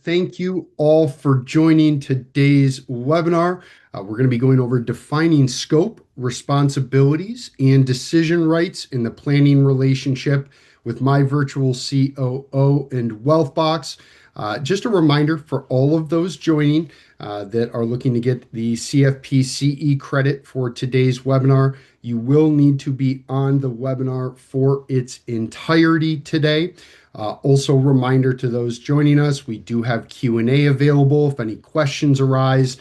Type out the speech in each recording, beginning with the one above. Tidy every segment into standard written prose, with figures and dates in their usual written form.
Thank you all for joining today's webinar. We're going to be going over defining scope, responsibilities, and decision rights in the planning relationship with my virtual COO and Wealthbox. Just a reminder for all of those joining that are looking to get the CFP CE credit for today's webinar, you will need to be on the webinar for its entirety today. Also, reminder to those joining us, we do have Q&A available. If any questions arise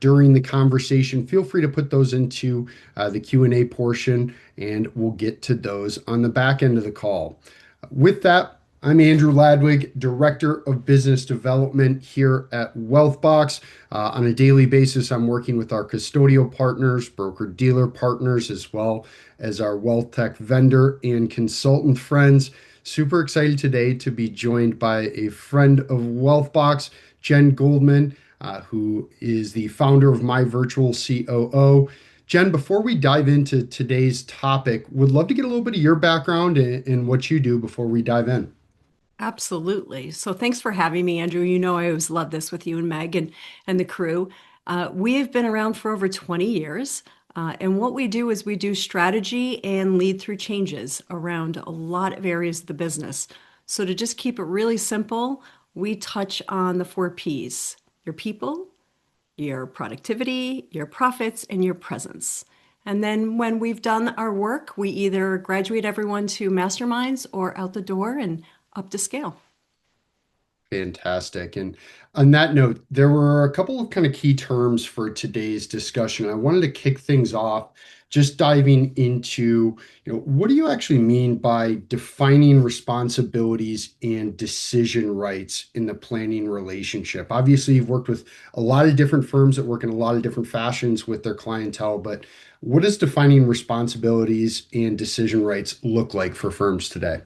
during the conversation, feel free to put those into the Q&A portion, and we'll get to those on the back end of the call. With that, I'm Andrew Ladwig, Director of Business Development here at Wealthbox. On a daily basis, I'm working with our custodial partners, broker-dealer partners, as well as our wealth tech vendor and consultant friends. Super excited today to be joined by a friend of Wealthbox, Jen Goldman, who is the founder of My Virtual COO. Jen, before we dive into today's topic, would love to get a little bit of your background and what you do before we dive in. Absolutely. So thanks for having me, Andrew. You know, I always love this with you and Meg and the crew. We have been around for over 20 years. And what we do is we do strategy and lead through changes around a lot of areas of the business. So to just keep it really simple, we touch on the 4 Ps: your people, your productivity, your profits, and your presence. And then when we've done our work, we either graduate everyone to masterminds or out the door and up to scale. Fantastic. And on that note, there were a couple of kind of key terms for today's discussion. I wanted to kick things off just diving into, what do you actually mean by defining responsibilities and decision rights in the planning relationship? Obviously, you've worked with a lot of different firms that work in a lot of different fashions with their clientele, but what does defining responsibilities and decision rights look like for firms today?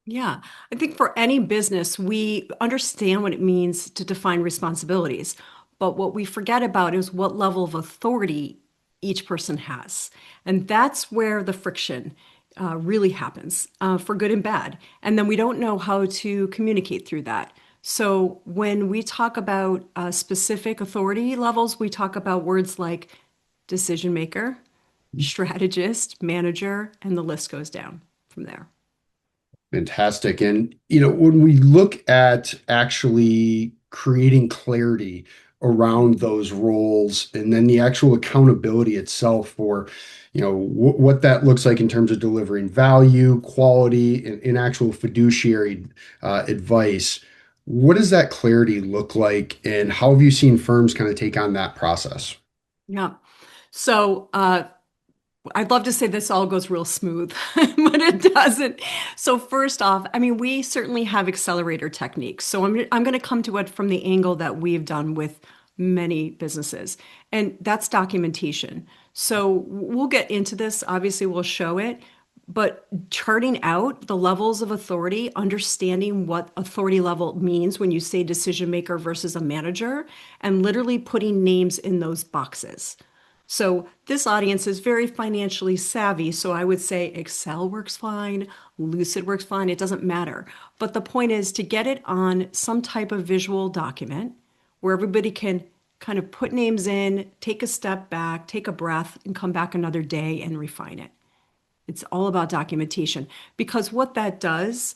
Yeah, I think for any business, we understand what it means to define responsibilities. But what we forget about is what level of authority each person has. And that's where the friction really happens, for good and bad. And then we don't know how to communicate through that. So when we talk about specific authority levels, we talk about words like decision maker, strategist, manager, and the list goes down from there. Fantastic. And, when we look at actually creating clarity around those roles and then the actual accountability itself for, what that looks like in terms of delivering value, quality, and actual fiduciary advice, what does that clarity look like? And how have you seen firms kind of take on that process? Yeah. So I'd love to say this all goes real smooth, but it doesn't. So first off, I mean, we certainly have accelerator techniques. So I'm going to come to it from the angle that we've done with many businesses, and that's documentation. So we'll get into this. Obviously, we'll show it, but charting out the levels of authority, understanding what authority level means when you say decision maker versus a manager, and literally putting names in those boxes. So this audience is very financially savvy. So I would say Excel works fine, Lucid works fine. It doesn't matter. But the point is to get it on some type of visual document where everybody can kind of put names in, take a step back, take a breath, and come back another day and refine it. It's all about documentation because what that does,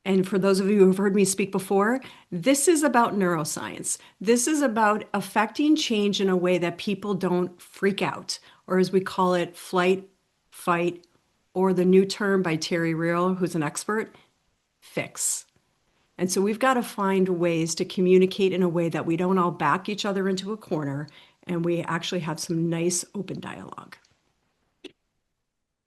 and for those of you who've heard me speak before, this is about neuroscience. This is about affecting change in a way that people don't freak out, or as we call it, flight, fight, or the new term by Terry Real, who's an expert, fix. And so we've got to find ways to communicate in a way that we don't all back each other into a corner and we actually have some nice open dialogue.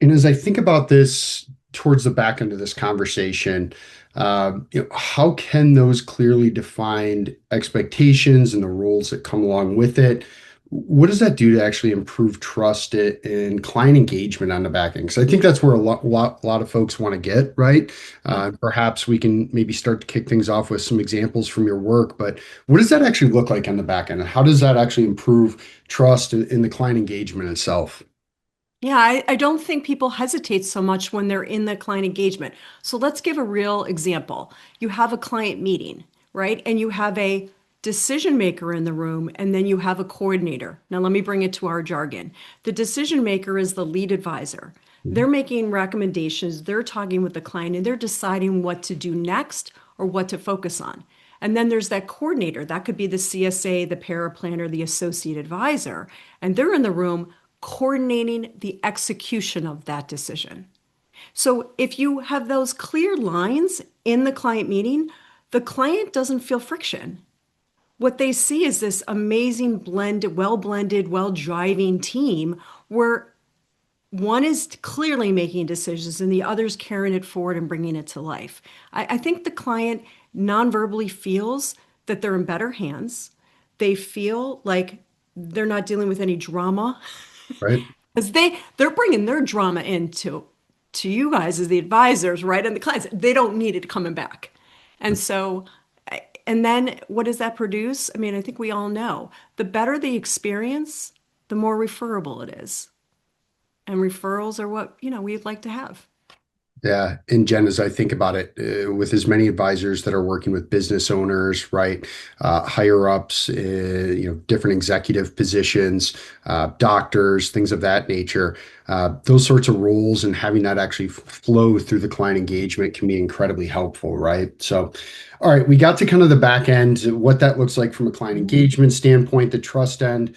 And as I think about this towards the back end of this conversation, how can those clearly defined expectations and the roles that come along with it, what does that do to actually improve trust and client engagement on the back end? Because I think that's where a lot of folks want to get, right? Perhaps we can maybe start to kick things off with some examples from your work, but what does that actually look like on the back end? And how does that actually improve trust in the client engagement itself? Yeah, I don't think people hesitate so much when they're in the client engagement. So let's give a real example. You have a client meeting, right? And you have a decision maker in the room, and then you have a coordinator. Now, let me bring it to our jargon. The decision maker is the lead advisor. They're making recommendations, they're talking with the client, and they're deciding what to do next or what to focus on. And then there's that coordinator. That could be the CSA, the paraplanner, the associate advisor. And they're in the room coordinating the execution of that decision. So if you have those clear lines in the client meeting, the client doesn't feel friction. What they see is this amazing blended, well driving team where one is clearly making decisions and the other's carrying it forward and bringing it to life. I think the client non-verbally feels that they're in better hands. They feel like they're not dealing with any drama Right. because they're bringing their drama into to you guys as the advisors, right? And the clients, they don't need it coming back. And so, and then what does that produce? I mean, I think we all know the better the experience, the more referable it is. And referrals are what, we'd like to have. Yeah. And Jen, as I think about it, with as many advisors that are working with business owners, right, higher ups, different executive positions, doctors, things of that nature, those sorts of roles and having that actually flow through the client engagement can be incredibly helpful, right? So, all right, we got to kind of the back end, what that looks like from a client engagement standpoint, the trust end.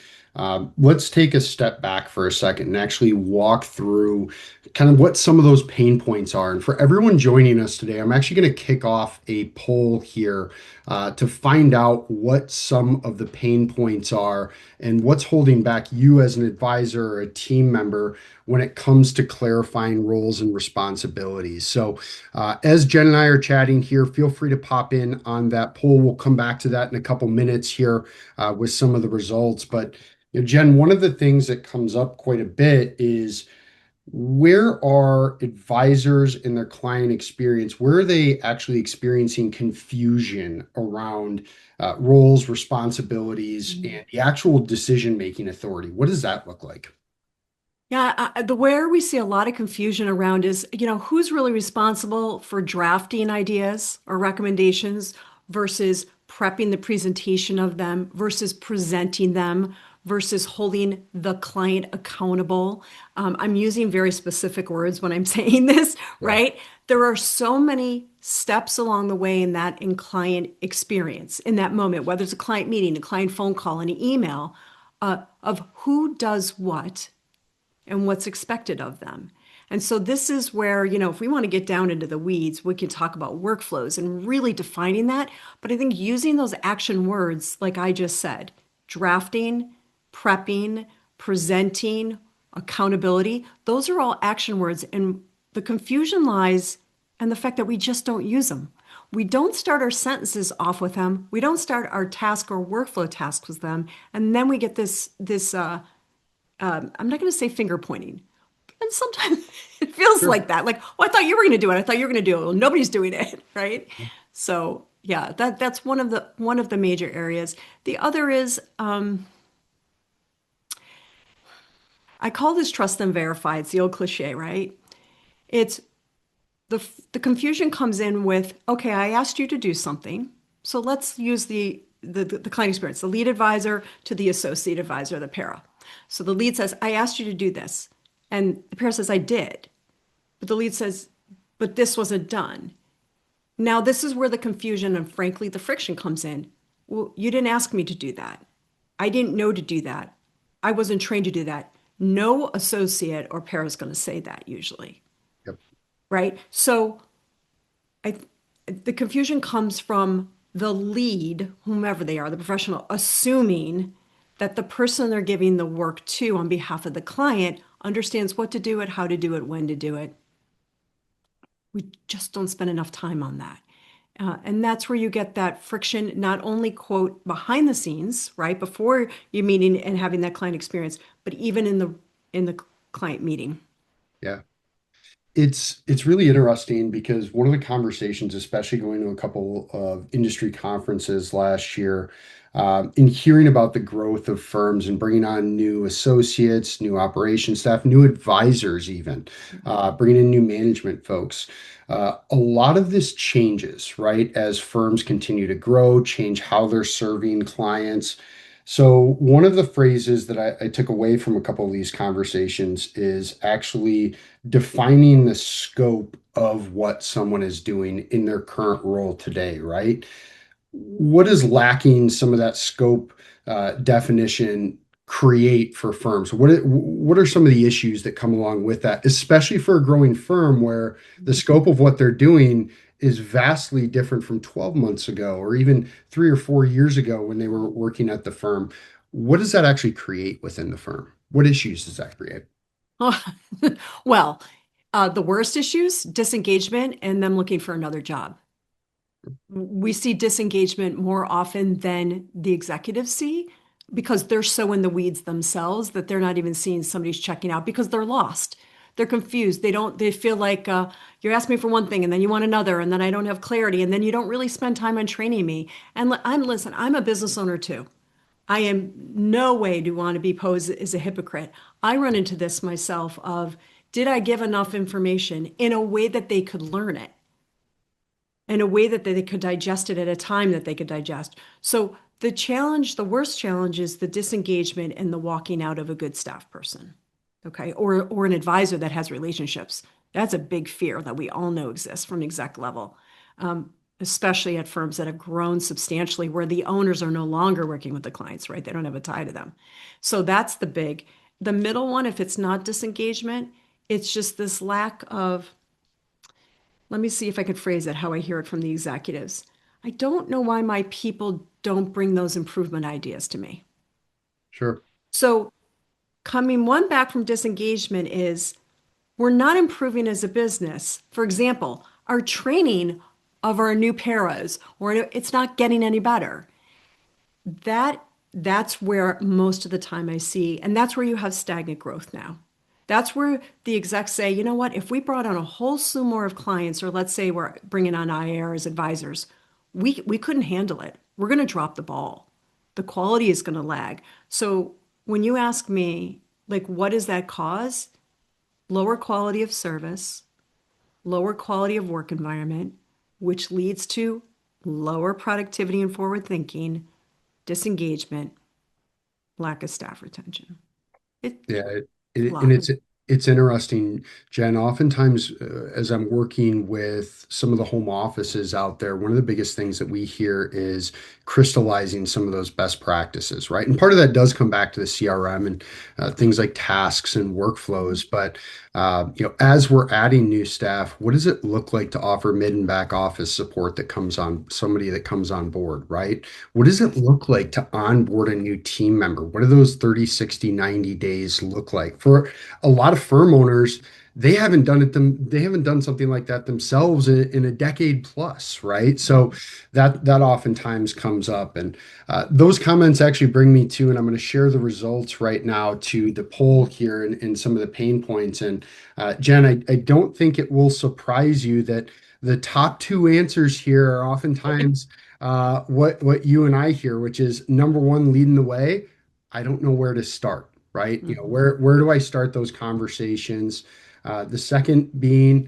Let's take a step back for a second and actually walk through kind of what some of those pain points are. And for everyone joining us today, I'm actually going to kick off a poll here to find out what some of the pain points are and what's holding back you as an advisor or a team member when it comes to clarifying roles and responsibilities. So, as Jen and I are chatting here, feel free to pop in on that poll. We'll come back to that in a couple minutes here with some of the results. But Jen, one of the things that comes up quite a bit is where are advisors in their client experience? Where are they actually experiencing confusion around roles, responsibilities, and the actual decision-making authority? What does that look like? Yeah, the where we see a lot of confusion around is, who's really responsible for drafting ideas or recommendations versus prepping the presentation of them versus presenting them versus holding the client accountable. I'm using very specific words when I'm saying this, Yeah. right? There are so many steps along the way in client experience, in that moment, whether it's a client meeting, a client phone call, an email, of who does what and what's expected of them. And so this is where, if we want to get down into the weeds, we can talk about workflows and really defining that. But I think using those action words, like I just said, drafting, prepping, presenting, accountability, those are all action words. And the confusion lies in the fact that we just don't use them. We don't start our sentences off with them. We don't start our task or workflow tasks with them. And then we get I'm not going to say finger pointing. And sometimes it feels Sure. like that. Like, oh, I thought you were going to do it. I thought you were going to do it. Well, nobody's doing it, right? So yeah, that's one of the major areas. The other is I call this trust and verify. It's the old cliche, right? It's the confusion comes in with, okay, I asked you to do something. So let's use the client experience, the lead advisor to the associate advisor, the para. So the lead says, I asked you to do this. And the para says, I did. But the lead says, but this wasn't done. Now, this is where the confusion and frankly, the friction comes in. Well, you didn't ask me to do that. I didn't know to do that. I wasn't trained to do that. No associate or para is going to say that usually, Yep. right? So I, the confusion comes from the lead, whomever they are, the professional, assuming that the person they're giving the work to on behalf of the client understands what to do it, how to do it, when to do it. We just don't spend enough time on that. And that's where you get that friction, not only quote behind the scenes, right, before you meeting and having that client experience, but even in the client meeting. Yeah. It's really interesting because one of the conversations, especially going to a couple of industry conferences last year, in hearing about the growth of firms and bringing on new associates, new operation staff, new advisors, even bringing in new management folks. A lot of this changes, right, as firms continue to grow, change how they're serving clients. So, one of the phrases that I took away from a couple of these conversations is actually defining the scope of what someone is doing in their current role today, right? What is lacking some of that scope definition create for firms? What are some of the issues that come along with that, especially for a growing firm where the scope of what they're doing is vastly different from 12 months ago or even 3 or 4 years ago when they were working at the firm? What does that actually create within the firm? What issues does that create? Well, the worst issues, disengagement and them looking for another job. We see disengagement more often than the executives see because they're so in the weeds themselves that they're not even seeing somebody's checking out because they're lost. They're confused. They feel like you're asking me for one thing and then you want another and then I don't have clarity and then you don't really spend time on training me. And listen, I'm a business owner too. I am no way do want to be posed as a hypocrite. I run into this myself of did I give enough information in a way that they could learn it? In a way that they could digest it at a time that they could digest. So the challenge, the worst challenge is the disengagement and the walking out of a good staff person. Okay. Or an advisor that has relationships. That's a big fear that we all know exists from exec level, especially at firms that have grown substantially where the owners are no longer working with the clients, right? They don't have a tie to them. So that's the middle one, if it's not disengagement, it's just this lack of, let me see if I could phrase it how I hear it from the executives. I don't know why my people don't bring those improvement ideas to me. Sure. So, coming one back from disengagement is we're not improving as a business. For example, our training of our new paras, or it's not getting any better. That that's where most of the time I see, and that's where you have stagnant growth now. That's where the execs say, you know what, if we brought on a whole slew more of clients, or let's say we're bringing on IR as advisors, we couldn't handle it. We're going to drop the ball. The quality is going to lag. So when you ask me, like, what does that cause? Lower quality of service, lower quality of work environment, which leads to lower productivity and forward thinking, disengagement, lack of staff retention. It's Yeah, a and lot. it's interesting, Jen. Oftentimes, as I'm working with some of the home offices out there, one of the biggest things that we hear is crystallizing some of those best practices, right? And part of that does come back to the CRM and things like tasks and workflows. But as we're adding new staff, what does it look like to offer mid and back office support that comes on somebody that comes on board, right? What does it look like to onboard a new team member? What do those 30, 60, 90 days look like? For a lot of firm owners, they haven't done something like that themselves in a decade plus, right? So that oftentimes comes up. And those comments actually bring me to, and I'm going to share the results right now to the poll here and some of the pain points. And Jen, I don't think it will surprise you that the top two answers here are oftentimes what you and I hear, which is number one, leading the way. I don't know where to start, right? Mhm. Where do I start those conversations? The second being,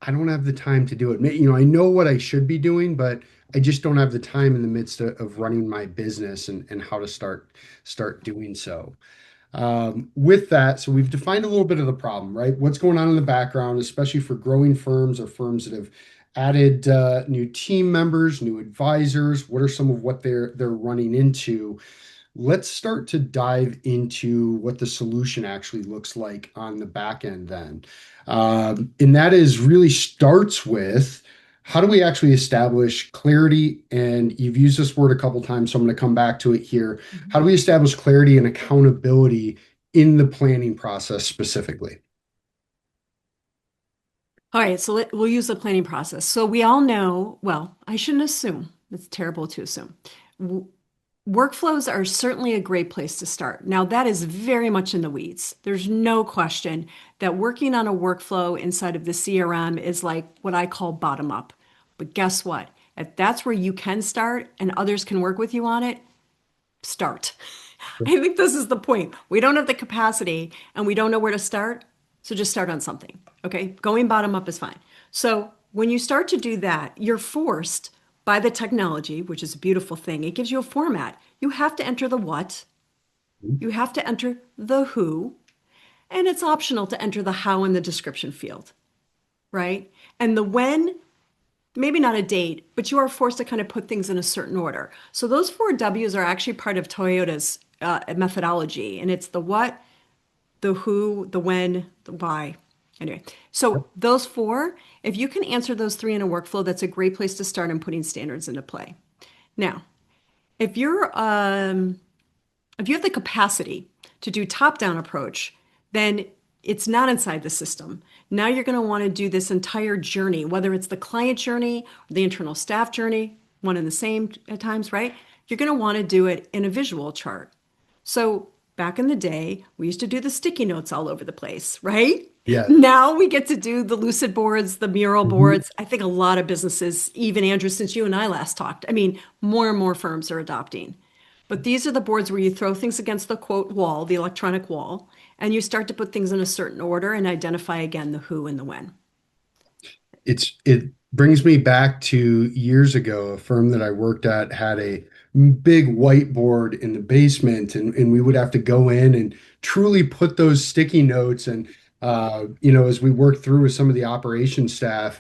I don't have the time to do it. I know what I should be doing, but I just don't have the time in the midst of running my business and how to start doing so. With that, so we've defined a little bit of the problem, right? What's going on in the background, especially for growing firms or firms that have added new team members, new advisors. What are some of what they're running into? Let's start to dive into what the solution actually looks like on the back end then. And that is really starts with how do we actually establish clarity? And you've used this word a couple times, so I'm going to come back to it here. How do we establish clarity and accountability in the planning process specifically? All right, so we'll use the planning process. So we all know, well, I shouldn't assume. It's terrible to assume. Workflows are certainly a great place to start. Now, that is very much in the weeds. There's no question that working on a workflow inside of the CRM is like what I call bottom up. But guess what? If that's where you can start and others can work with you on it, start. I think this is the point. We don't have the capacity and we don't know where to start. So just start on something. Okay. Going bottom up is fine. So when you start to do that, you're forced by the technology, which is a beautiful thing. It gives you a format. You have to enter the what, you have to enter the who, and it's optional to enter the how in the description field, right? And the when, maybe not a date, but you are forced to kind of put things in a certain order. So those four W's are actually part of Toyota's methodology, and it's the what, the who, the when, the why. Anyway, so those four, if you can answer those three in a workflow, that's a great place to start in putting standards into play. Now, if you have the capacity to do top-down approach, then it's not inside the system. Now you're going to want to do this entire journey, whether it's the client journey or the internal staff journey, one and the same at times, right? You're going to want to do it in a visual chart. So back in the day, we used to do the sticky notes all over the place, right? Yeah. Now we get to do the lucid boards, the mural Mhm. boards. I think a lot of businesses, even Andrew, since you and I last talked, I mean, more and more firms are adopting. But these are the boards where you throw things against the quote wall, the electronic wall, and you start to put things in a certain order and identify again the who and the when. It brings me back to years ago. A firm that I worked at had a big whiteboard in the basement, and we would have to go in and truly put those sticky notes and as we worked through with some of the operations staff,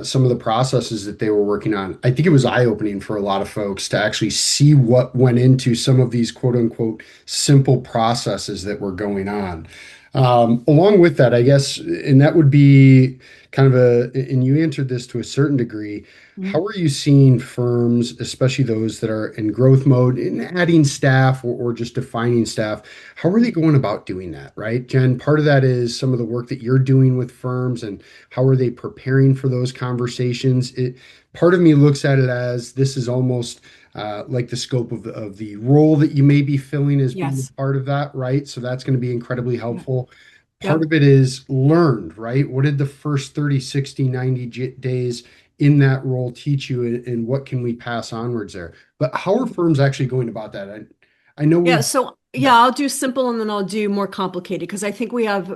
some of the processes that they were working on. I think it was eye-opening for a lot of folks to actually see what went into some of these quote unquote simple processes that were going on. Along with that, I guess, and that would be kind of and you answered this to a certain degree. How are you seeing firms, especially those that are in growth mode, in adding staff or just defining staff? How are they going about doing that, right? Jen, part of that is some of the work that you're doing with firms and how are they preparing for those conversations? Part of me looks at it as this is almost like the scope of the role that you may be filling as being Yes. a part of that, right? So that's going to be incredibly Yeah. helpful. Part Yep. of it is learned, right? What did the first 30, 60, 90 days in that role teach you, and what can we pass onwards there? But how are firms actually going about that? I know Yeah, we, so yeah, yeah, I'll do simple and then I'll do more complicated because I think we have,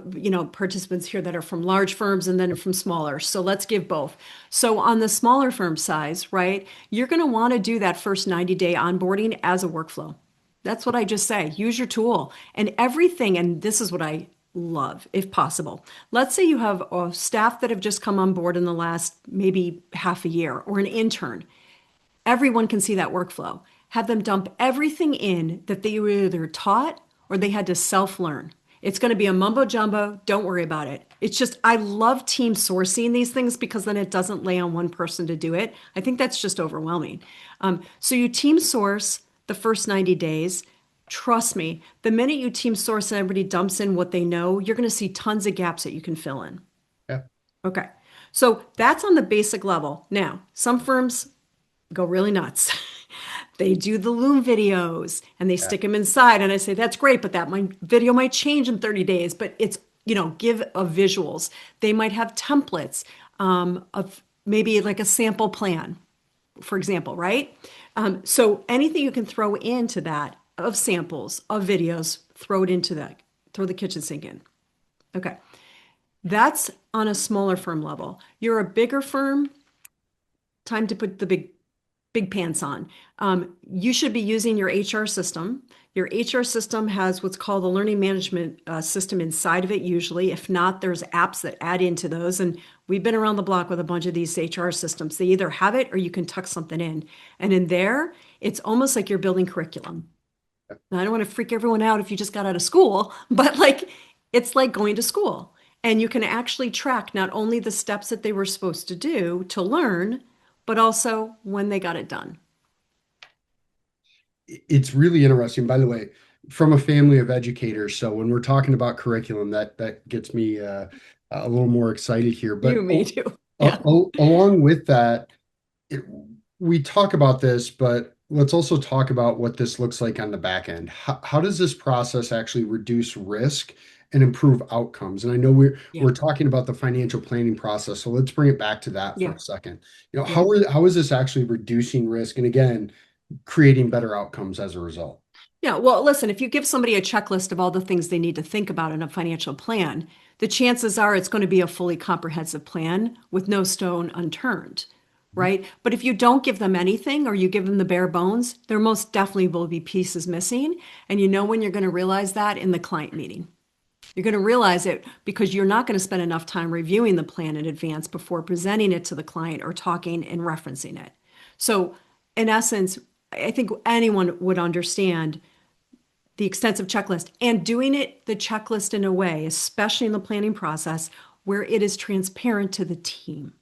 participants here that are from large firms and then from smaller. So let's give both. So on the smaller firm size, right, you're going to want to do that first 90-day onboarding as a workflow. That's what I just say. Use your tool and everything. And this is what I love, if possible. Let's say you have a staff that have just come on board in the last maybe half a year or an intern. Everyone can see that workflow. Have them dump everything in that they were either taught or they had to self learn. It's going to be a mumbo jumbo. Don't worry about it. It's just, I love team sourcing these things because then it doesn't lay on one person to do it. I think that's just overwhelming. So you team source the first 90 days. Trust me, the minute you team source and everybody dumps in what they know, you're going to see tons of gaps that you can fill in. yeah, Okay. So that's on the basic level. Now, some firms go really nuts. They do the Loom videos and they yeah. stick them inside. And I say, that's great, but video might change in 30 days. But it's, give of visuals. They might have templates of maybe like a sample plan, for example, right? So anything you can throw into that of samples, of videos, throw it into that, throw the kitchen sink in. Okay. That's on a smaller firm level. You're a bigger firm, time to put the big pants on. You should be using your HR system. Your HR system has what's called a learning management system inside of it, usually. If not, there's apps that add into those. And we've been around the block with a bunch of these HR systems. They either have it or you can tuck something in. And in there, it's almost like you're building curriculum. Now, I don't want to freak everyone out if you just got out of school, but like it's like going to school. And you can actually track not only the steps that they were supposed to do to learn, but also when they got it done. It's really interesting, by the way, from a family of educators. So when we're talking about curriculum, that gets me a little more excited here. You, But me too. Yeah. along with that, it, we talk about this, but let's also talk about what this looks like on the back end. How does this process actually reduce risk and improve outcomes? And I know Yeah. we're talking about the financial planning process, so let's bring it back to that for Yeah. a second. Yeah. How is this actually reducing risk and again, creating better outcomes as a result? Yeah, well, listen, if you give somebody a checklist of all the things they need to think about in a financial plan, the chances are it's going to be a fully comprehensive plan with no stone unturned, right? But if you don't give them anything or you give them the bare bones, there most definitely will be pieces missing. And you know when you're going to realize that in the client meeting. You're going to realize it because you're not going to spend enough time reviewing the plan in advance before presenting it to the client or talking and referencing it. So, in essence, I think anyone would understand the extensive checklist and doing it the checklist in a way, especially in the planning process, where it is transparent to the team.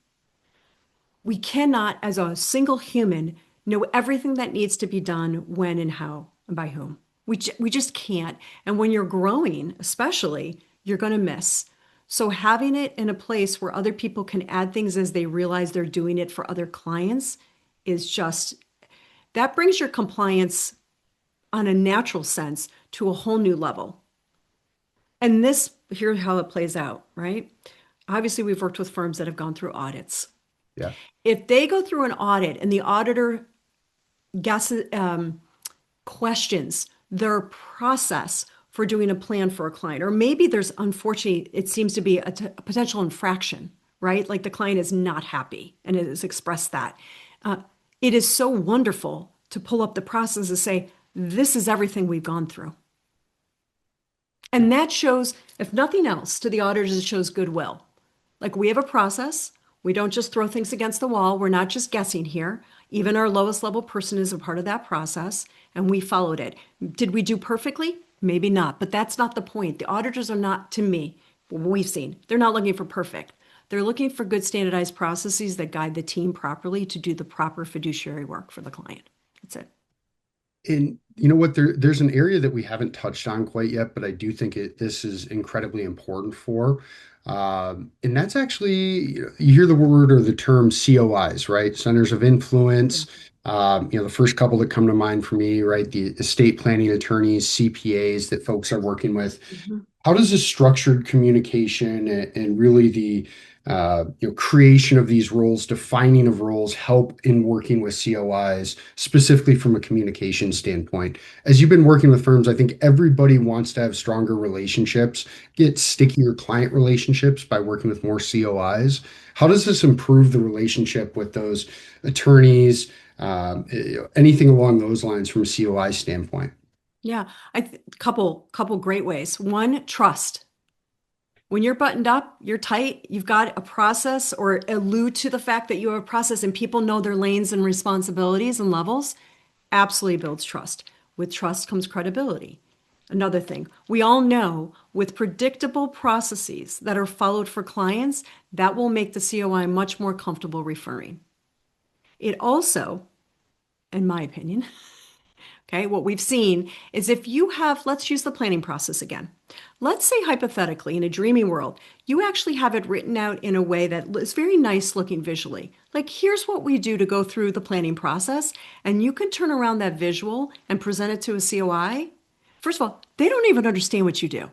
We cannot, as a single human, know everything that needs to be done when and how and by whom. We just can't. And when you're growing, especially, you're going to miss. So having it in a place where other people can add things as they realize they're doing it for other clients is just that brings your compliance on a natural sense to a whole new level. And this, here's how it plays out, right? Obviously, we've worked with firms that have gone through audits. Yeah. If they go through an audit and the auditor guesses, questions their process for doing a plan for a client, or maybe there's unfortunately, it seems to be a potential infraction, right? Like the client is not happy and it has expressed that. Uh, it is so wonderful to pull up the process and say, this is everything we've gone through. And that shows, if nothing else, to the auditors, it shows goodwill. Like we have a process. We don't just throw things against the wall. We're not just guessing here. Even our lowest level person is a part of that process, and we followed it. Did we do perfectly? Maybe not, but that's not the point. The auditors are not, to me, what we've seen, they're not looking for perfect. They're looking for good standardized processes that guide the team properly to do the proper fiduciary work for the client. That's it. And you know what? There's an area that we haven't touched on quite yet, but I do think this is incredibly important for. And that's actually, you hear the word or the term COIs, right? Centers of Yeah. influence. The first couple that come to mind for me, right? The estate planning attorneys, CPAs that folks are working with. Mhm. How does this structured communication and really the creation of these roles, defining of roles, help in working with COIs, specifically from a communication standpoint? As you've been working with firms, I think everybody wants to have stronger relationships, get stickier client relationships by working with more COIs. How does this improve the relationship with those attorneys? Anything along those lines from a COI standpoint? Yeah, couple great ways. One, trust. When you're buttoned up, you're tight, you've got a process or allude to the fact that you have a process and people know their lanes and responsibilities and levels, absolutely builds trust. With trust comes credibility. Another thing, we all know with predictable processes that are followed for clients, that will make the COI much more comfortable referring. It also, in my opinion, okay, what we've seen is if you have, let's use the planning process again. Let's say hypothetically, in a dreaming world, you actually have it written out in a way that is very nice looking visually. Like, here's what we do to go through the planning process, and you can turn around that visual and present it to a COI. First of all, they don't even understand what you do.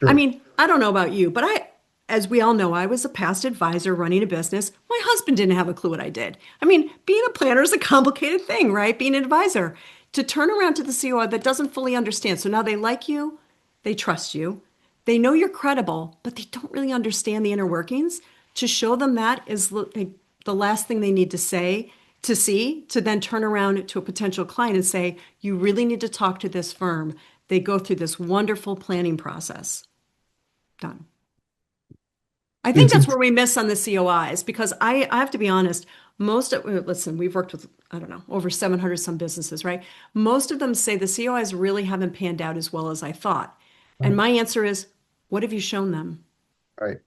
I Sure. mean, I don't know about you, but as we all know, I was a past advisor running a business. My husband didn't have a clue what I did. I mean, being a planner is a complicated thing, right? Being an advisor. To turn around to the COO that doesn't fully understand. So now they like you, they trust you, they know you're credible, but they don't really understand the inner workings. To show them that is like the last thing they need to say, to see, to then turn around to a potential client and say, you really need to talk to this firm. They go through this wonderful planning process. Done. I think It's that's where we miss on the COIs because I have to be honest, most of, listen, we've worked with, I don't know, over 700 some businesses, right? Most of them say the COIs really haven't panned out as well as I thought. And right. my answer is, what have you shown them? Right.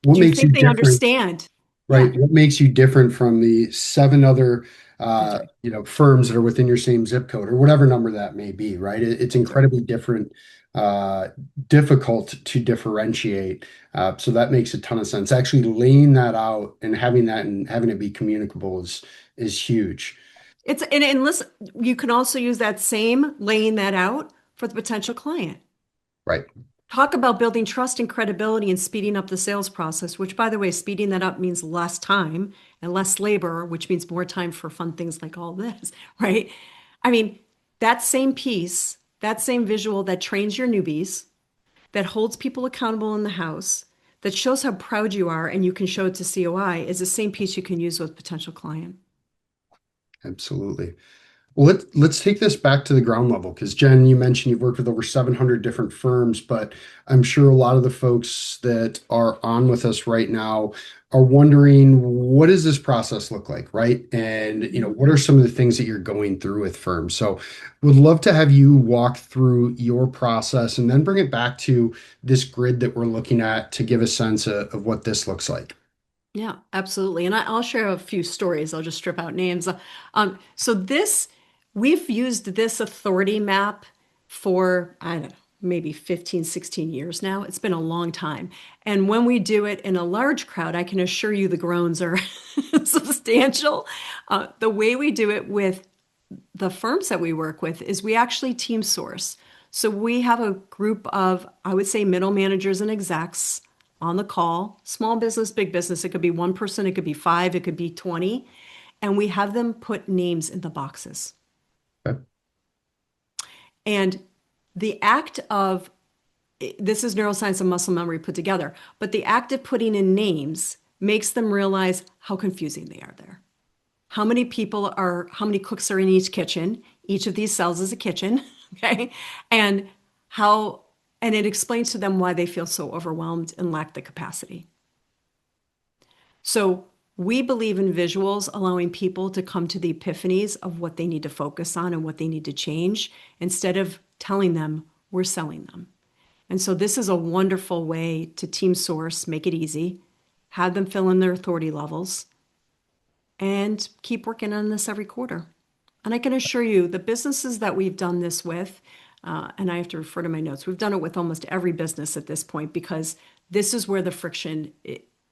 What Do you makes you think they different? understand? Yeah, Right. What makes you different from the seven other, that's right. firms that are within your same zip code or whatever number that may be, right? It's That's right. incredibly different, uh, difficult to differentiate. So that makes a ton of sense. Actually laying that out and having that and having it be communicable is huge. And listen, you can also use that same laying that out for the potential client. Right. Talk about building trust and credibility and speeding up the sales process, which, by the way, speeding that up means less time and less labor, which means more time for fun things like all this, right? I mean, that same piece, that same visual that trains your newbies, that holds people accountable in the house, that shows how proud you are and you can show it to COI is the same piece you can use with potential client. Absolutely. Well, let's take this back to the ground level because Jen, you mentioned you've worked with over 700 different firms, but I'm sure a lot of the folks that are on with us right now are wondering what does this process look like, right? And what are some of the things that you're going through with firms? So, would love to have you walk through your process and then bring it back to this grid that we're looking at to give a sense of what this looks like. Yeah, absolutely. And I'll share a few stories. I'll just strip out names. So we've used this authority map for, I don't know, maybe 15, 16 years now. It's been a long time. And when we do it in a large crowd, I can assure you the groans are substantial. The way we do it with the firms that we work with is we actually team source. So we have a group of, I would say, middle managers and execs on the call, small business, big business. It could be one person, it could be five, it could be 20. And we have them put names in the boxes. Okay. And the act of, this is neuroscience and muscle memory put together, but the act of putting in names makes them realize how confusing they are there. How many cooks are in each kitchen? Each of these cells is a kitchen, okay? And how, and it explains to them why they feel so overwhelmed and lack the capacity. So we believe in visuals, allowing people to come to the epiphanies of what they need to focus on and what they need to change instead of telling them we're selling them. And so this is a wonderful way to team source, make it easy, have them fill in their authority levels, and keep working on this every quarter. And I can assure you, the businesses that we've done this with, and I have to refer to my notes, we've done it with almost every business at this point because this is where the friction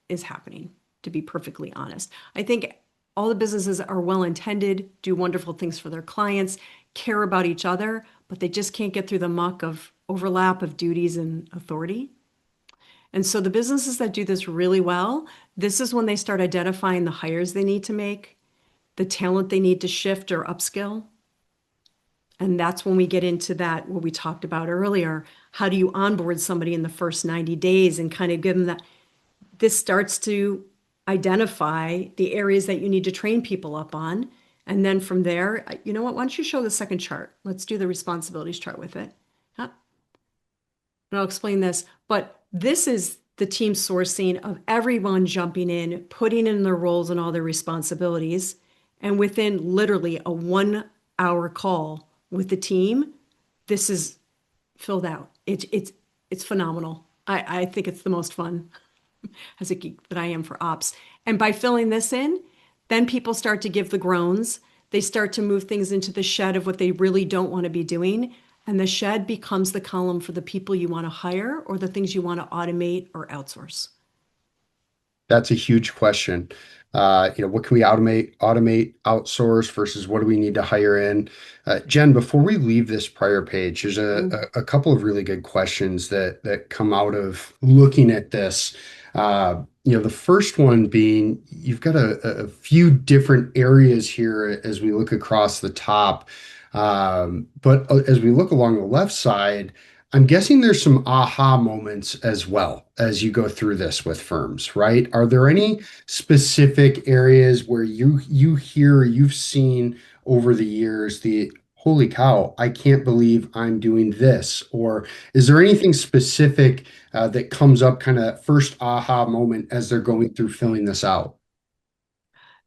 is happening, to be perfectly honest. I think all the businesses are well intended, do wonderful things for their clients, care about each other, but they just can't get through the muck of overlap of duties and authority. And so the businesses that do this really well, this is when they start identifying the hires they need to make, the talent they need to shift or upskill. And that's when we get into that, what we talked about earlier. How do you onboard somebody in the first 90 days and kind of give them that? This starts to identify the areas that you need to train people up on. And then from there, you know what? Why don't you show the second chart? Let's do the responsibilities chart with it. Huh? And I'll explain this, but this is the team sourcing of everyone jumping in, putting in their roles and all their responsibilities. And within literally a 1 hour call with the team, this is filled out. It's phenomenal. I think it's the most fun as a geek that I am for ops. And by filling this in, then people start to give the groans. They start to move things into the shed of what they really don't want to be doing. And the shed becomes the column for the people you want to hire or the things you want to automate or outsource. That's a huge question. What can we automate, outsource versus what do we need to hire in? Jen, before we leave this prior page, there's a couple of really good questions that come out of looking at this. The first one being you've got a few different areas here as we look across the top. But as we look along the left side, I'm guessing there's some aha moments as well as you go through this with firms, right? Are there any specific areas where you hear you've seen over the years the holy cow, I can't believe I'm doing this? Or is there anything specific that comes up kind of first aha moment as they're going through filling this out?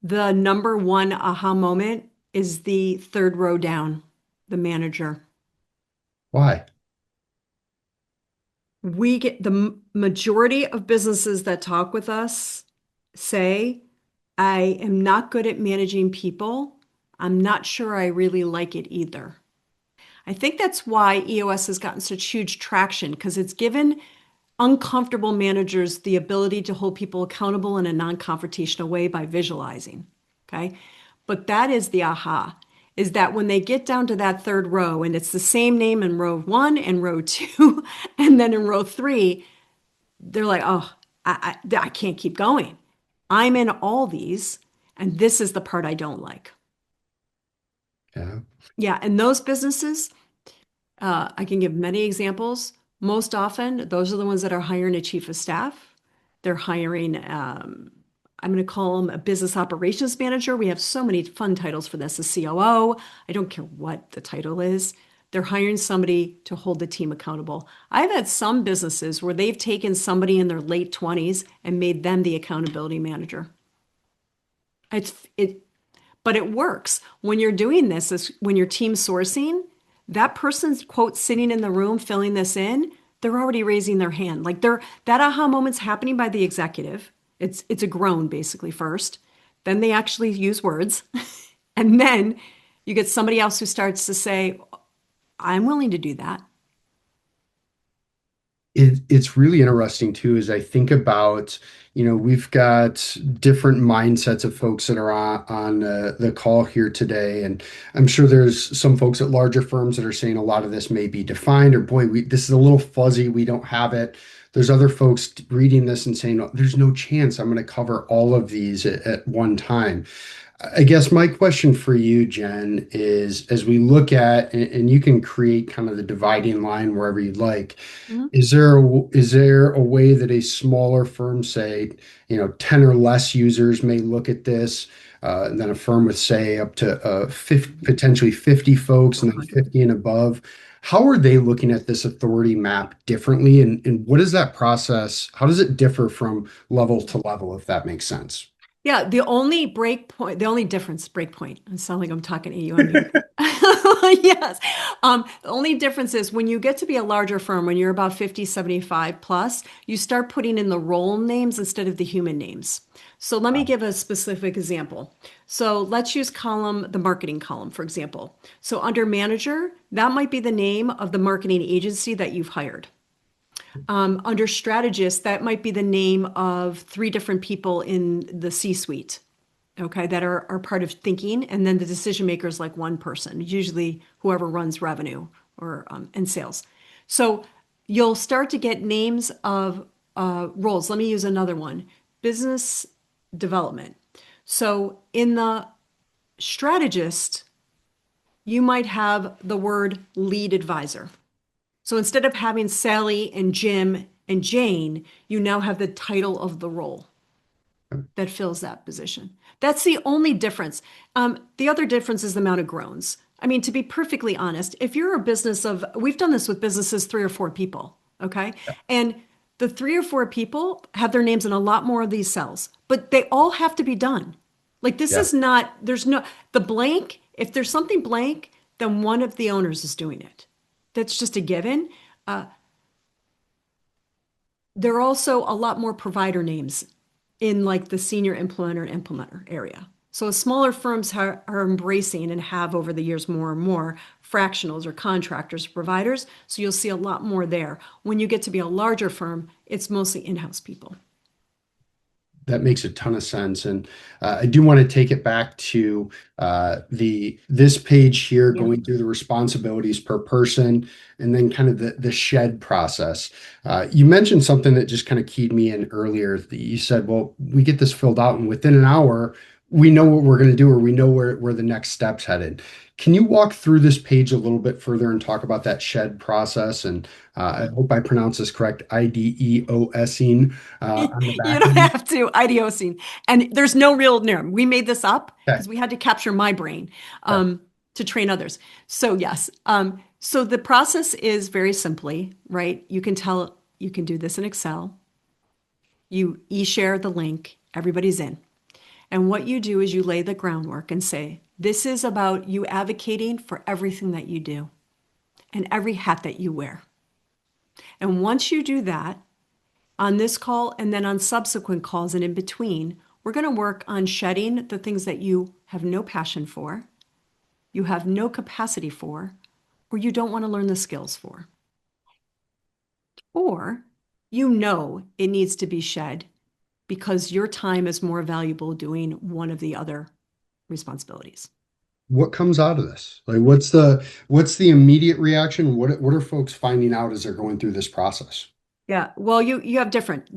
The number one aha moment is the third row down, the manager. Why? We get the majority of businesses that talk with us say, I am not good at managing people. I'm not sure I really like it either. I think that's why EOS has gotten such huge traction because it's given uncomfortable managers the ability to hold people accountable in a non confrontational way by visualizing. Okay. But that is the aha, is that when they get down to that third row and it's the same name in row one and row two, and then in row three, they're like, oh, I can't keep going. I'm in all these, and this is the part I don't like. Yeah. Yeah, and those businesses, I can give many examples. Most often, those are the ones that are hiring a chief of staff. They're hiring, I'm going to call them a business operations manager. We have so many fun titles for this, a COO. I don't care what the title is. They're hiring somebody to hold the team accountable. I've had some businesses where they've taken somebody in their late 20s and made them the accountability manager. It but it works. When you're doing this, is when you're team sourcing, that person's quote sitting in the room filling this in, they're already raising their hand. Like they're that aha moment's happening by the executive. It's a groan basically first. Then they actually use words. And then you get somebody else who starts to say, I'm willing to do that. It's really interesting too, as I think about, we've got different mindsets of folks that are on the call here today. And I'm sure there's some folks at larger firms that are saying a lot of this may be defined, or boy, this is a little fuzzy. We don't have it. There's other folks reading this and saying, "Oh, there's no chance I'm going to cover all of these at one time." I guess my question for you, Jen, is as we look at, and you can create kind of the dividing line wherever you'd like, Mhm. is there a way that a smaller firm, say, 10 or less users may look at this, and then a firm with, say, up to 50, potentially 50 folks and then 100. 50 and above? How are they looking at this authority map differently? And what is that process? How does it differ from level to level, if that makes sense? Yeah, the only break point, the only difference, break point. I sound like I'm talking to you on mute. Yes. The only difference is when you get to be a larger firm, when you're about 50, 75 plus, you start putting in the role names instead of the human names. So let me give a specific example. So let's use the marketing column, for example. So under manager, that might be the name of the marketing agency that you've hired. Under strategist, that might be the name of three different people in the C-suite, okay, that are part of thinking. And then the decision maker is like one person, usually whoever runs revenue or and sales. So you'll start to get names of roles. Let me use another one, business development. So in the strategist, you might have the word lead advisor. So instead of having Sally and Jim and Jane, you now have the title of the role that fills that position. That's the only difference. The other difference is the amount of groans. I mean, to be perfectly honest, if you're a business of, we've done this with businesses, three or four people, okay? And the three or four people have their names in a lot more of these cells, but they all have to be done. Like this Yeah. is not, there's no, the blank, if there's something blank, then one of the owners is doing it. That's just a given. Uh, there are also a lot more provider names in like the senior implementer and implementer area. So smaller firms are embracing and have over the years more and more fractionals or contractors, providers. So you'll see a lot more there. When you get to be a larger firm, it's mostly in-house people. That makes a ton of sense, and I do want to take it back to the this page here, Yeah. going through the responsibilities per person, and then kind of the shed process. You mentioned something that just kind of keyed me in earlier. That you said, "Well, we get this filled out, and within an hour, we know what we're going to do, or we know where the next step's headed." Can you walk through this page a little bit further and talk about that shed process? And I hope I pronounce this correct, IDEOSing on the You back don't end. have to IDOCing. And there's no real norm. We made this up Okay. because we had to capture my brain Okay. to train others. So yes. So the process is very simply, right? You can do this in Excel. You e-share the link, everybody's in. And what you do is you lay the groundwork and say, this is about you advocating for everything that you do and every hat that you wear. And once you do that, on this call and then on subsequent calls and in between, we're going to work on shedding the things that you have no passion for, you have no capacity for, or you don't want to learn the skills for. Or you know it needs to be shed because your time is more valuable doing one of the other responsibilities. What comes out of this? Like, what's the immediate reaction? What are folks finding out as they're going through this process? Yeah, well, you have different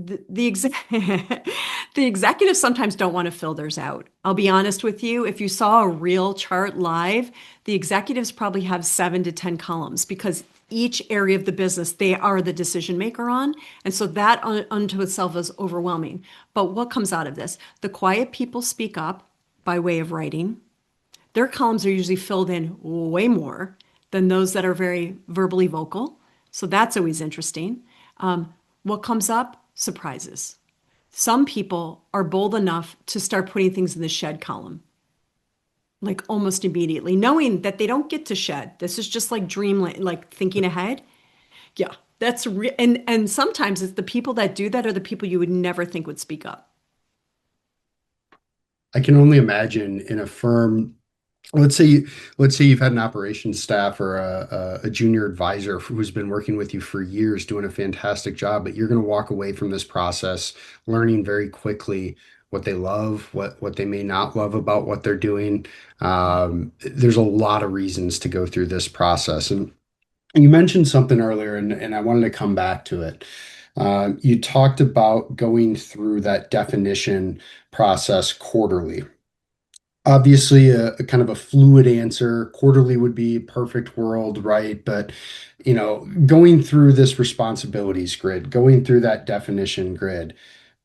the executives sometimes don't want to fill theirs out. I'll be honest with you, if you saw a real chart live, the executives probably have 7 to 10 columns because each area of the business they are the decision maker on, and so that unto itself is overwhelming. But what comes out of this? The quiet people speak up by way of writing. Their columns are usually filled in way more than those that are very verbally vocal. So that's always interesting. What comes up? Surprises. Some people are bold enough to start putting things in the shed column, like almost immediately, knowing that they don't get to shed. This is just like dreamland, like thinking ahead. Yeah, that's and sometimes it's the people that do that are the people you would never think would speak up. I can only imagine in a firm. Let's say you've had an operations staff or a junior advisor who's been working with you for years, doing a fantastic job, but you're going to walk away from this process learning very quickly what they love, what they may not love about what they're doing. There's a lot of reasons to go through this process, and you mentioned something earlier, and I wanted to come back to it. You talked about going through that definition process quarterly. Obviously, a kind of a fluid answer. Quarterly would be perfect world, right? But, going through this responsibilities grid, going through that definition grid,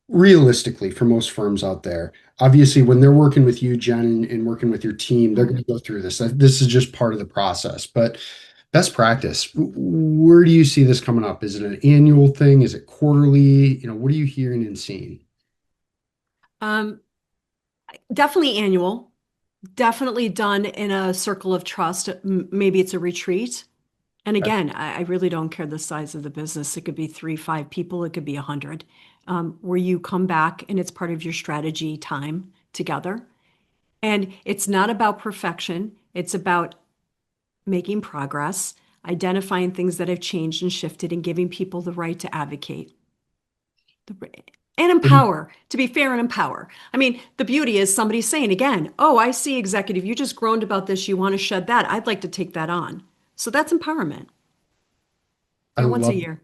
realistically, for most firms out there, obviously, when they're working with you, Jen, and working with your team, they're going to go through this. This is just part of the process. But best practice, where do you see this coming up? Is it an annual thing? Is it quarterly? What are you hearing and seeing? Um, Definitely annual, definitely done in a circle of trust. Maybe it's a retreat. And again, I really don't care the size of the business. It could be three, 5 people, it could be 100, where you come back and it's part of your strategy time together. And it's not about perfection, it's about making progress, identifying things that have changed and shifted, and giving people the right to advocate and empower, to be fair and empower. I mean, the beauty is somebody saying again, oh, I see executive, you just groaned about this, you want to shed that. I'd like to take that on. So that's empowerment, I once a love year.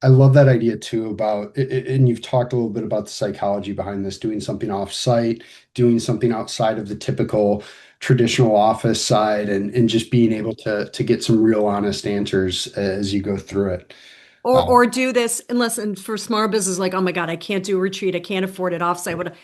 I love that idea too about and you've talked a little bit about the psychology behind this, doing something off-site, doing something outside of the typical traditional office side, and just being able to get some real honest answers as you go through it. Uh, Or do this unless and for small business like, oh my God, I can't do a retreat, I can't afford it offsite. What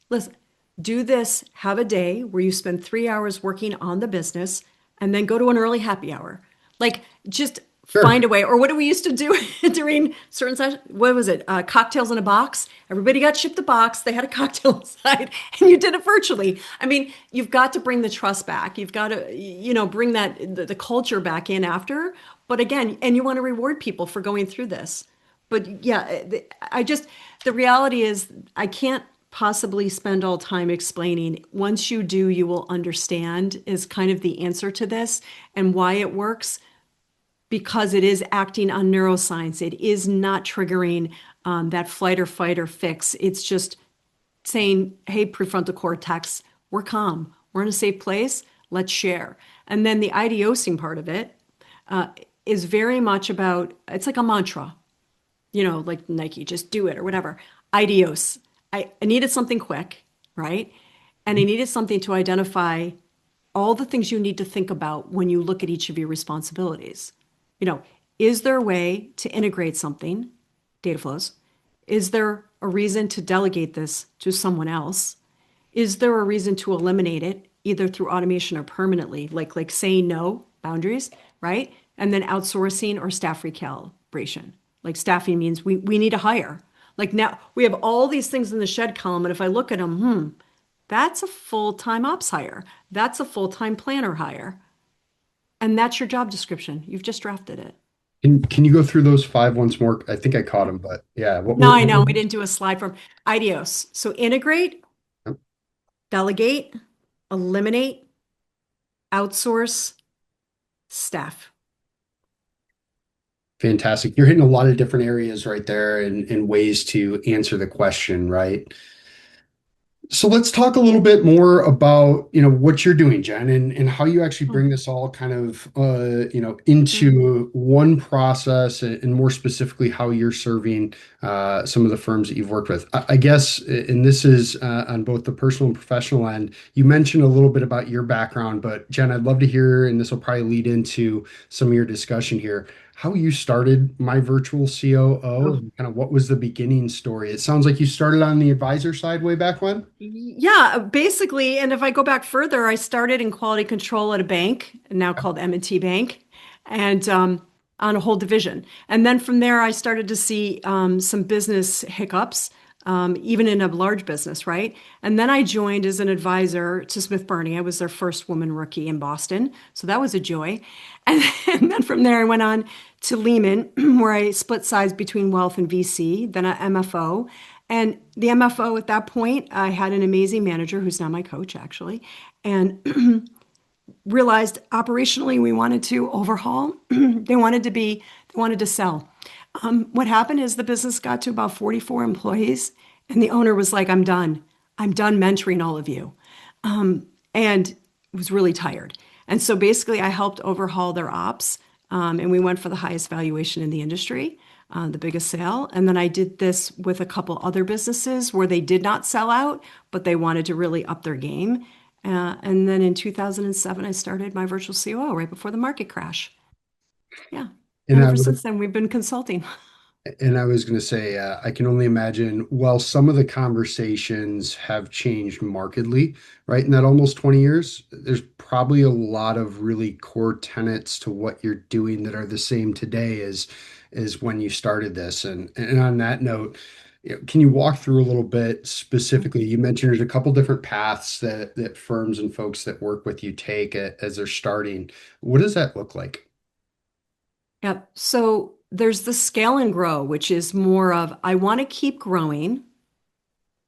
listen, do this, have a day where you spend 3 hours working on the business and then go to an early happy hour. Like just sure. find a way. Or what do we used to do during certain sessions? What was it? Cocktails in a box. Everybody got shipped a box. They had a cocktail inside and you did it virtually. I mean, you've got to bring the trust back. You've got to, bring the culture back in after. But again, and you want to reward people for going through this. But yeah, the reality is I can't possibly spend all time explaining. Once you do, you will understand is kind of the answer to this and why it works because it is acting on neuroscience. It is not triggering that flight or fight or fix. It's just saying, hey, prefrontal cortex, we're calm. We're in a safe place. Let's share. And then the ideosing part of it uh, is very much about, it's like a mantra, like Nike, just do it or whatever. Ideos. I needed something quick, right? And I needed something to identify all the things you need to think about when you look at each of your responsibilities. You know, is there a way to integrate something, data flows? Is there a reason to delegate this to someone else? Is there a reason to eliminate it, either through automation or permanently, like saying no, boundaries, right? And then outsourcing or staff recalibration. Like staffing means we need to hire. Like now we have all these things in the shed column, and if I look at them, that's a full-time ops hire. That's a full-time planner hire. And that's your job description. You've just drafted it. can you go through those five once more? I think I caught them, but yeah, No, I what know were we didn't do a slide from IDEOS. So integrate, delegate, eliminate, outsource, staff. fantastic. You're hitting a lot of different areas right there and ways to answer the question, right? So let's talk a little bit more about, what you're doing, Jen, and how you actually Oh, bring this all kind of, mm, into one process and more specifically how you're serving some of the firms that you've worked with. I guess, and this is on both the personal and professional end, you mentioned a little bit about your background, but Jen, I'd love to hear, and this will probably lead into some of your discussion here, how you started My Virtual COO oh. and kind of what was the beginning story. It sounds like you started on the advisor side way back when. Yeah, basically. And if I go back further, I started in quality control at a bank, now called M&T Bank, and on a whole division. And then from there, I started to see some business hiccups, even in a large business, right? And then I joined as an advisor to Smith Barney. I was their first woman rookie in Boston. So that was a joy. And then from there, I went on to Lehman, where I split sides between wealth and VC, then at MFO. And the MFO at that point, I had an amazing manager who's now my coach, actually, and realized operationally we wanted to overhaul. They wanted to sell. What happened is the business got to about 44 employees, and the owner was like, I'm done. I'm done mentoring all of you. And was really tired. And so basically, I helped overhaul their ops, and we went for the highest valuation in the industry, the biggest sale. And then I did this with a couple other businesses where they did not sell out, but they wanted to really up their game. And then in 2007, I started my virtual COO right before the market crash. Yeah. And And I ever would since then, we've been consulting. And I was going to say, I can only imagine, while some of the conversations have changed markedly, right? In that almost 20 years, there's probably a lot of really core tenets to what you're doing that are the same today as when you started this. And on that note, can you walk through a little bit specifically? You mentioned there's a couple different paths that firms and folks that work with you take as they're starting. What does that look like? Yep. So there's the scale and grow, which is more of I want to keep growing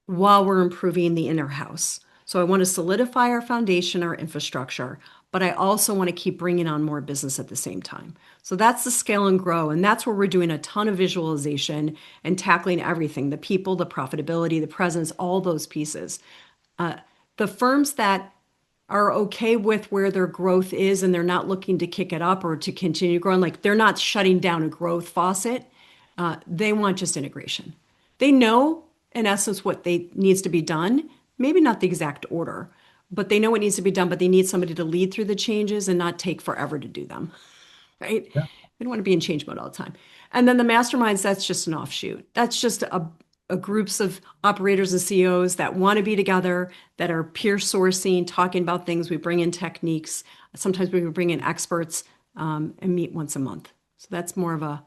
while we're improving the inner house. So I want to solidify our foundation, our infrastructure, but I also want to keep bringing on more business at the same time. So that's the scale and grow. And that's where we're doing a ton of visualization and tackling everything, the people, the profitability, the presence, all those pieces. Uh, the firms that are okay with where their growth is and they're not looking to kick it up or to continue growing, like they're not shutting down a growth faucet. They want just integration. They know, in essence, what they needs to be done. Maybe not the exact order, but they know what needs to be done. But they need somebody to lead through the changes and not take forever to do them. Right? They don't want to be in change mode all the time. And then the masterminds, that's just an offshoot. That's just a groups of operators and CEOs that want to be together, that are peer sourcing, talking about things. We bring in techniques. Sometimes we bring in experts and meet once a month. So that's more of a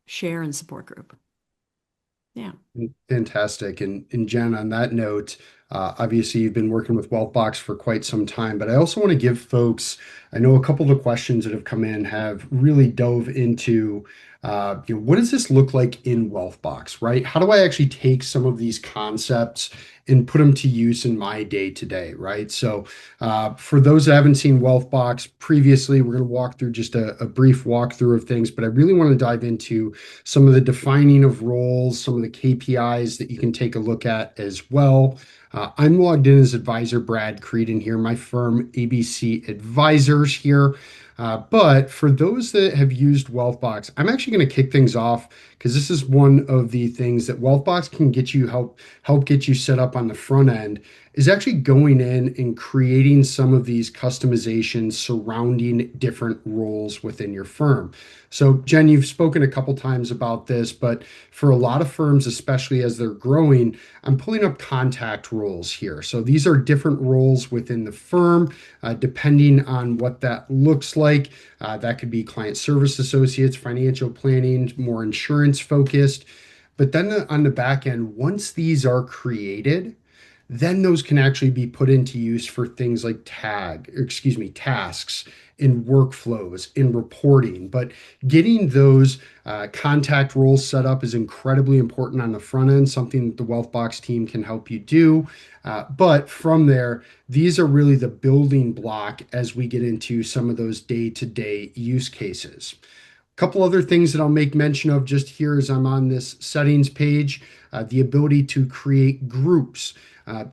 share and support group. Yeah. Fantastic. And Jen, on that note, obviously you've been working with Wealthbox for quite some time, but I also want to give folks, I know a couple of the questions that have come in have really dove into, what does this look like in Wealthbox, right? How do I actually take some of these concepts and put them to use in my day to day, right? So, for those that haven't seen Wealthbox previously, we're going to walk through just a brief walkthrough of things, but I really want to dive into some of the defining of roles, some of the KPIs that you can take a look at as well. I'm logged in as advisor Brad Creedon here, my firm ABC Advisors here. But for those that have used Wealthbox, I'm actually going to kick things off because this is one of the things that Wealthbox can get you help get you set up on the front end is actually going in and creating some of these customizations surrounding different roles within your firm. So, Jen, you've spoken a couple times about this, but for a lot of firms, especially as they're growing, I'm pulling up contact roles here. So, these are different roles within the firm, depending on what that looks like. That could be client service associates, financial planning, more insurance focused. But then on the back end, once these are created, then those can actually be put into use for things like tasks in workflows, in reporting. But getting those contact roles set up is incredibly important on the front end, something that the Wealthbox team can help you do. But from there, these are really the building block as we get into some of those day-to-day use cases. Couple other things that I'll make mention of just here as I'm on this settings page, the ability to create groups.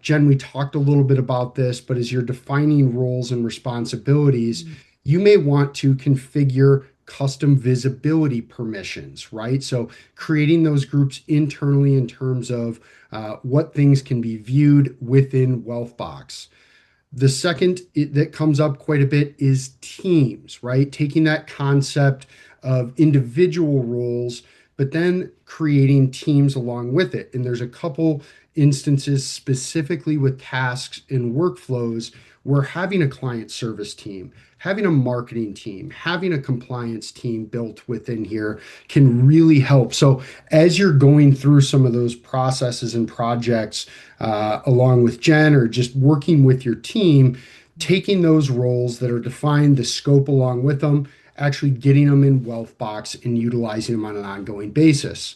Jen, we talked a little bit about this, but as you're defining roles and responsibilities, you may want to configure custom visibility permissions, right? So creating those groups internally in terms of what things can be viewed within Wealthbox. The second that comes up quite a bit is teams, right? Taking that concept of individual roles, but then creating teams along with it. And there's a couple instances specifically with tasks and workflows where having a client service team, having a marketing team, having a compliance team built within here can really help. So as you're going through some of those processes and projects, along with Jen or just working with your team, taking those roles that are defined, the scope along with them, actually getting them in Wealthbox and utilizing them on an ongoing basis.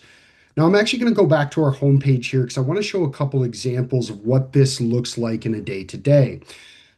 Now, I'm actually going to go back to our homepage here because I want to show a couple examples of what this looks like in a day to day.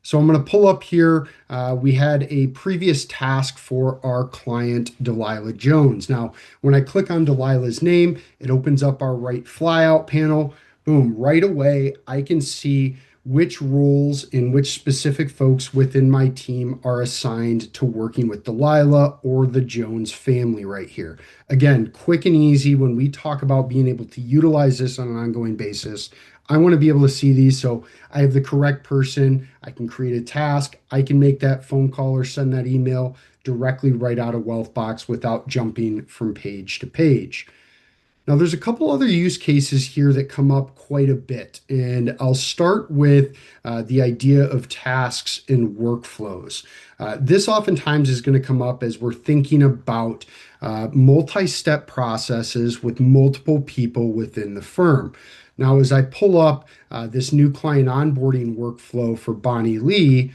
So I'm going to pull up here. We had a previous task for our client, Delilah Jones. Now, when I click on Delilah's name, it opens up our right flyout panel. Boom, right away, I can see which roles and which specific folks within my team are assigned to working with Delilah or the Jones family right here. Again, quick and easy when we talk about being able to utilize this on an ongoing basis. I want to be able to see these so I have the correct person. I can create a task. I can make that phone call or send that email directly right out of Wealthbox without jumping from page to page. Now, there's a couple other use cases here that come up quite a bit, and I'll start with the idea of tasks and workflows. This oftentimes is going to come up as we're thinking about multi-step processes with multiple people within the firm. Now, as I pull up this new client onboarding workflow for Bonnie Lee,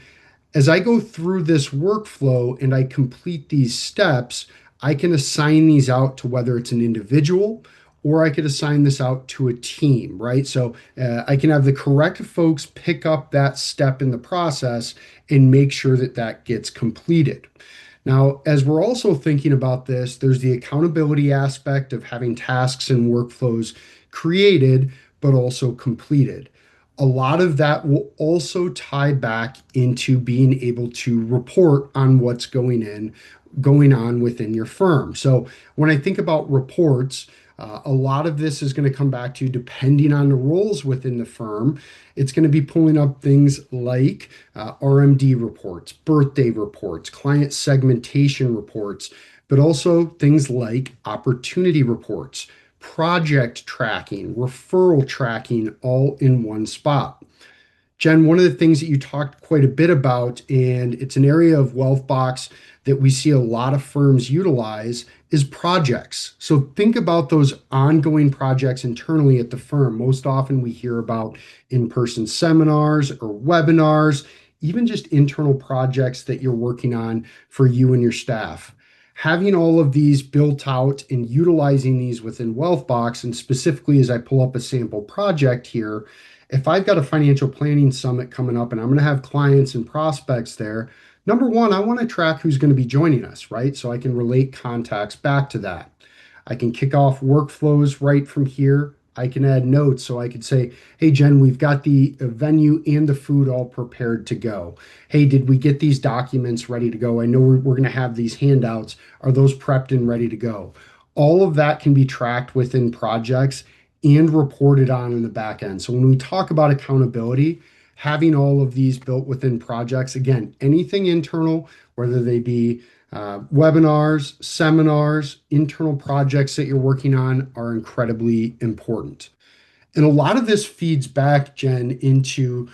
as I go through this workflow and I complete these steps, I can assign these out to whether it's an individual or I could assign this out to a team, right? So I can have the correct folks pick up that step in the process and make sure that that gets completed. Now, as we're also thinking about this, there's the accountability aspect of having tasks and workflows created, but also completed. A lot of that will also tie back into being able to report on what's going on within your firm. So when I think about reports, a lot of this is going to come back to, depending on the roles within the firm, it's going to be pulling up things like RMD reports, birthday reports, client segmentation reports, but also things like opportunity reports, project tracking, referral tracking, all in one spot. Jen, one of the things that you talked quite a bit about, and it's an area of Wealthbox that we see a lot of firms utilize, is projects. So think about those ongoing projects internally at the firm. Most often we hear about in-person seminars or webinars, even just internal projects that you're working on for you and your staff. Having all of these built out and utilizing these within Wealthbox, and specifically as I pull up a sample project here, if I've got a financial planning summit coming up and I'm going to have clients and prospects there, number one, I want to track who's going to be joining us, right? So I can relate contacts back to that. I can kick off workflows right from here. I can add notes. So I could say, hey, Jen, we've got the venue and the food all prepared to go. Hey, did we get these documents ready to go? I know we're going to have these handouts. Are those prepped and ready to go? All of that can be tracked within projects and reported on in the back end. So when we talk about accountability, having all of these built within projects, again, anything internal, whether they be webinars, seminars, internal projects that you're working on, are incredibly important. And a lot of this feeds back, Jen, into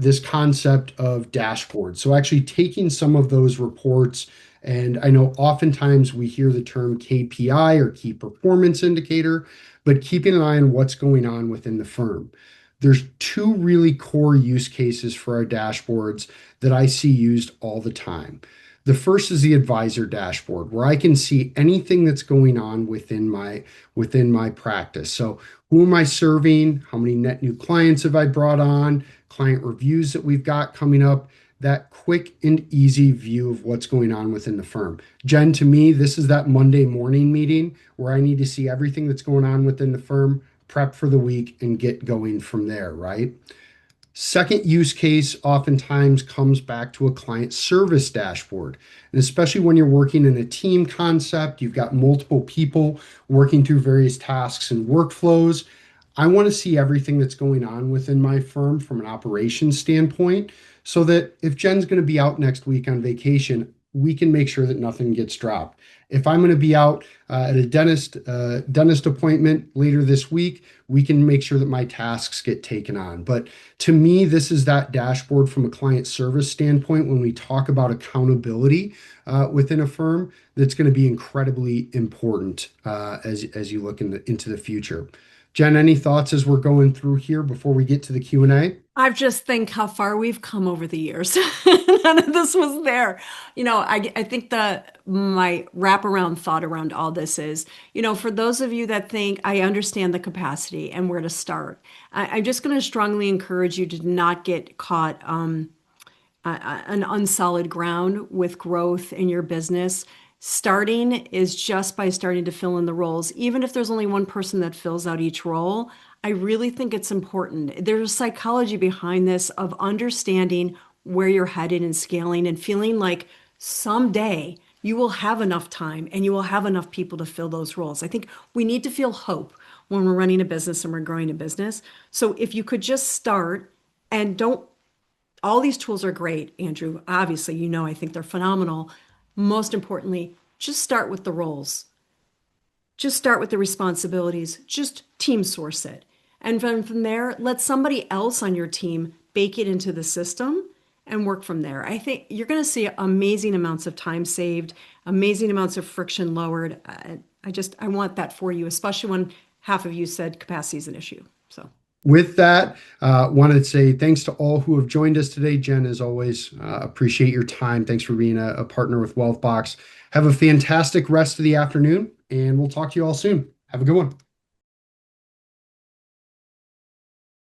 this concept of dashboards. So actually taking some of those reports, and I know oftentimes we hear the term KPI or key performance indicator, but keeping an eye on what's going on within the firm. There's two really core use cases for our dashboards that I see used all the time. The first is the advisor dashboard, where I can see anything that's going on within my practice. So who am I serving? How many net new clients have I brought on? Client reviews that we've got coming up. That quick and easy view of what's going on within the firm. Jen, to me, this is that Monday morning meeting where I need to see everything that's going on within the firm, prep for the week, and get going from there, right? Second use case oftentimes comes back to a client service dashboard. And especially when you're working in a team concept, you've got multiple people working through various tasks and workflows. I want to see everything that's going on within my firm from an operations standpoint so that if Jen's going to be out next week on vacation, we can make sure that nothing gets dropped. If I'm going to be out at a dentist appointment later this week, we can make sure that my tasks get taken on. But to me, this is that dashboard from a client service standpoint when we talk about accountability within a firm that's going to be incredibly important as you look into the future. Jen, any thoughts as we're going through here before we get to the Q&A? I just think how far we've come over the years. None of this was there. I think my wraparound thought around all this is, for those of you that think I understand the capacity and where to start, I'm just going to strongly encourage you to not get caught an unsolid ground with growth in your business. Starting is just by starting to fill in the roles. Even if there's only one person that fills out each role, I really think it's important. There's a psychology behind this of understanding where you're headed and scaling and feeling like someday you will have enough time and you will have enough people to fill those roles. I think we need to feel hope when we're running a business and we're growing a business. So if you could just start and don't, all these tools are great, Andrew. Obviously, I think they're phenomenal. Most importantly, just start with the roles. Just start with the responsibilities. Just team source it. And from there, let somebody else on your team bake it into the system and work from there. I think you're going to see amazing amounts of time saved, amazing amounts of friction lowered. I want that for you, especially when half of you said capacity is an issue. So. With that, wanted to say thanks to all who have joined us today. Jen, as always, appreciate your time. Thanks for being a partner with Wealthbox. Have a fantastic rest of the afternoon, and we'll talk to you all soon. Have a good one.